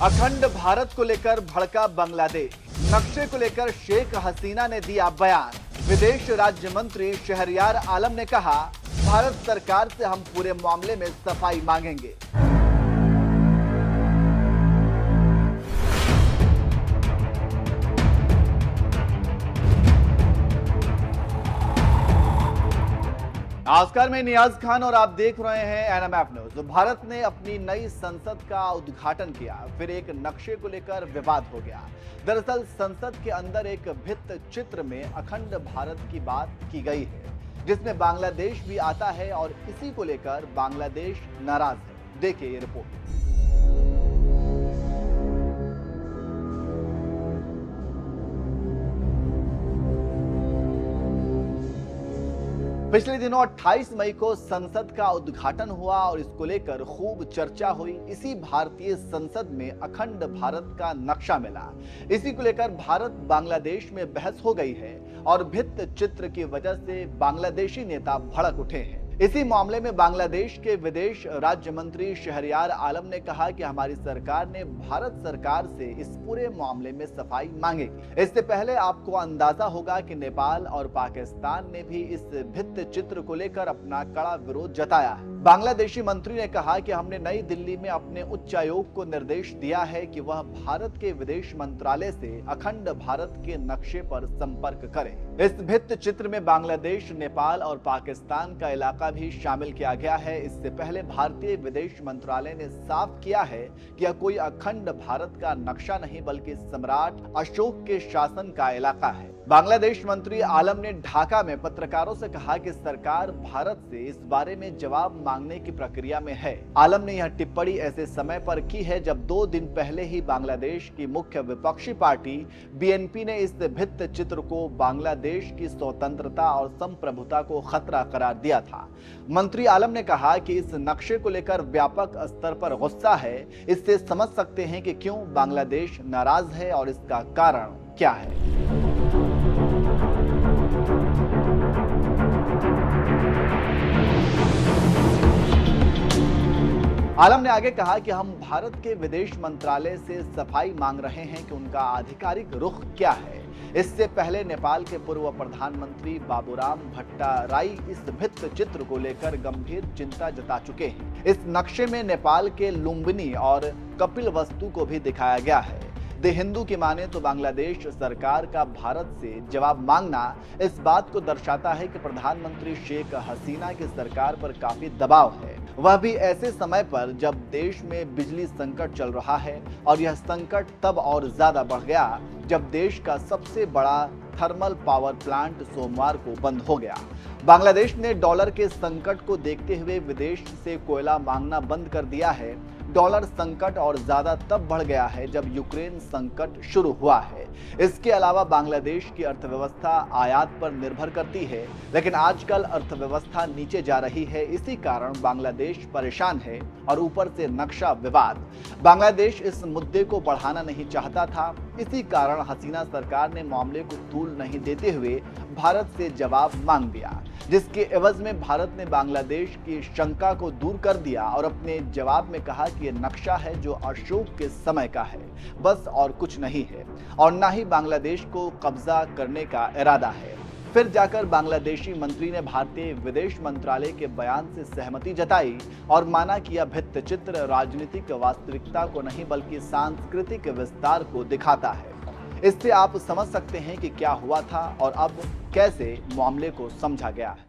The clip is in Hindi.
अखंड भारत को लेकर भड़का बांग्लादेश। नक्शे को लेकर शेख हसीना ने दिया बयान। विदेश राज्य मंत्री शहरयार आलम ने कहा, भारत सरकार से हम पूरे मामले में सफाई मांगेंगे। नमस्कार, मैं नियाज खान और आप देख रहे हैं एनएमएफ न्यूज। भारत ने अपनी नई संसद का उद्घाटन किया, फिर एक नक्शे को लेकर विवाद हो गया। दरअसल संसद के अंदर एक भित्त चित्र में अखंड भारत की बात की गई है, जिसमें बांग्लादेश भी आता है और इसी को लेकर बांग्लादेश नाराज है। देखिए ये रिपोर्ट। पिछले दिनों 28 मई को संसद का उद्घाटन हुआ और इसको लेकर खूब चर्चा हुई। इसी भारतीय संसद में अखंड भारत का नक्शा मिला। इसी को लेकर भारत बांग्लादेश में बहस हो गई है और भित्त चित्र की वजह से बांग्लादेशी नेता भड़क उठे हैं। इसी मामले में बांग्लादेश के विदेश राज्य मंत्री शहरयार आलम ने कहा कि हमारी सरकार ने भारत सरकार से इस पूरे मामले में सफाई मांगेगी। इससे पहले आपको अंदाजा होगा कि नेपाल और पाकिस्तान ने भी इस भित्त चित्र को लेकर अपना कड़ा विरोध जताया है। बांग्लादेशी मंत्री ने कहा कि हमने नई दिल्ली में अपने उच्चायोग को निर्देश दिया है कि वह भारत के विदेश मंत्रालय से अखंड भारत के नक्शे पर संपर्क करे। इस भित्त चित्र में बांग्लादेश, नेपाल और पाकिस्तान का इलाका भी शामिल किया गया है। इससे पहले भारतीय विदेश मंत्रालय ने साफ किया है कि यह कोई अखंड भारत का नक्शा नहीं बल्कि सम्राट अशोक के शासन का इलाका है। बांग्लादेश मंत्री आलम ने ढाका में पत्रकारों से कहा कि सरकार भारत से इस बारे में जवाब मांगने की प्रक्रिया में है। आलम ने यह टिप्पणी ऐसे समय पर की है जब 2 दिन पहले ही बांग्लादेश की मुख्य विपक्षी पार्टी बीएनपी ने इस भित्त चित्र को बांग्लादेश की स्वतंत्रता और संप्रभुता को खतरा करार दिया था। मंत्री आलम ने कहा कि इस नक्शे को लेकर व्यापक स्तर पर गुस्सा है। इससे समझ सकते हैं कि क्यों बांग्लादेश नाराज है और इसका कारण क्या है। आलम ने आगे कहा कि हम भारत के विदेश मंत्रालय से सफाई मांग रहे हैं कि उनका आधिकारिक रुख क्या है। इससे पहले नेपाल के पूर्व प्रधानमंत्री बाबूराम भट्टाराई इस भित्त चित्र को लेकर गंभीर चिंता जता चुके हैं। इस नक्शे में नेपाल के लुम्बिनी और कपिलवस्तु को भी दिखाया गया है। द हिंदू की माने तो बांग्लादेश सरकार का भारत से जवाब मांगना इस बात को दर्शाता है कि प्रधानमंत्री शेख हसीना की सरकार पर काफी दबाव है, वह भी ऐसे समय पर जब देश में बिजली संकट चल रहा है। और यह संकट तब और ज्यादा बढ़ गया जब देश का सबसे बड़ा थर्मल पावर प्लांट सोमवार को बंद हो गया। बांग्लादेश ने डॉलर के संकट को देखते हुए विदेश से कोयला मांगना बंद कर दिया है। डॉलर संकट और ज्यादा तब बढ़ गया है जब यूक्रेन संकट शुरू हुआ है। इसके अलावा बांग्लादेश की अर्थव्यवस्था आयात पर निर्भर करती है, लेकिन आजकल अर्थव्यवस्था नीचे जा रही है। इसी कारण बांग्लादेश परेशान है और ऊपर से नक्शा विवाद। बांग्लादेश इस मुद्दे को बढ़ाना नहीं चाहता था। इसी कारण हसीना सरकार ने मामले को तूल नहीं देते हुए भारत से जवाब मांग दिया, जिसके एवज में भारत ने बांग्लादेश की शंका को दूर कर दिया और अपने जवाब में कहा कि यह नक्शा है जो अशोक के समय का है, बस और कुछ नहीं है, और न ही बांग्लादेश को कब्जा करने का इरादा है। फिर जाकर बांग्लादेशी मंत्री ने भारतीय विदेश मंत्रालय के बयान से सहमति जताई और माना कि यह भित्त चित्र राजनीतिक वास्तविकता को नहीं बल्कि सांस्कृतिक विस्तार को दिखाता है। इससे आप समझ सकते हैं कि क्या हुआ था और अब कैसे मामले को समझा गया है।